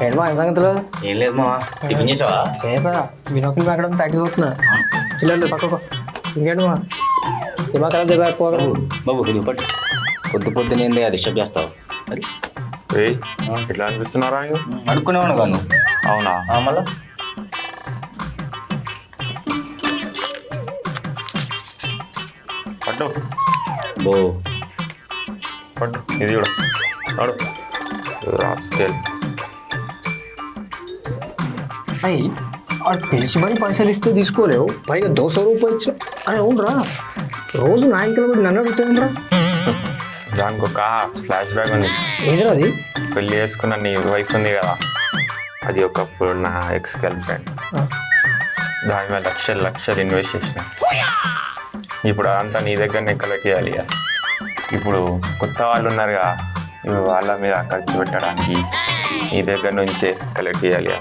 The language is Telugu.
ఏంటి మా సంగతులు? ఏం లేదు మా టిఫిన్ చేసావా? చేసా వినోకులు ఎక్కడ ప్రాక్టీస్ అవుతున్నా చిల్లర్లు పక్కకు. ఇంకేంటి మా దిమాకాలం దిగాకపోగా బాబు ఇది పట్టు. పొద్దున్నే డిస్టర్బ్ చేస్తావు మరి ఏయ్ ఎట్లా అనిపిస్తున్నారా నీకు? అడుక్కునేవాడు కాను. అవునా? మళ్ళా పట్టు బో పట్టు ఇది కూడా పడు స్కేల్. అయ్యి వాడు పిలిచి మరి పైసలు ఇస్తే తీసుకోలేవు, పైగా 200 రూపాయలు ఇచ్చు. అరే అవునరా, రోజు 9 కిలోమీటర్ నన్ను అడుగుతుందిరా. దానికి ఒక ఫ్లాష్ బ్యాక్ ఉంది. ఏదిరా అది? పెళ్ళి చేసుకున్న నీ వైఫ్ ఉంది కదా, అది ఒకప్పుడు నా ఎక్స్ గర్ల్ ఫ్రెండ్. దాని మీద లక్షలు ఇన్వెస్ట్ చేసిన. ఇప్పుడు అదంతా నీ దగ్గరనే కలెక్ట్ చేయాలి ఇక. ఇప్పుడు కొత్త వాళ్ళు ఉన్నారుగా, ఇప్పుడు వాళ్ళ మీద ఖర్చు పెట్టడానికి నీ దగ్గర నుంచే కలెక్ట్ చేయాలి ఇక.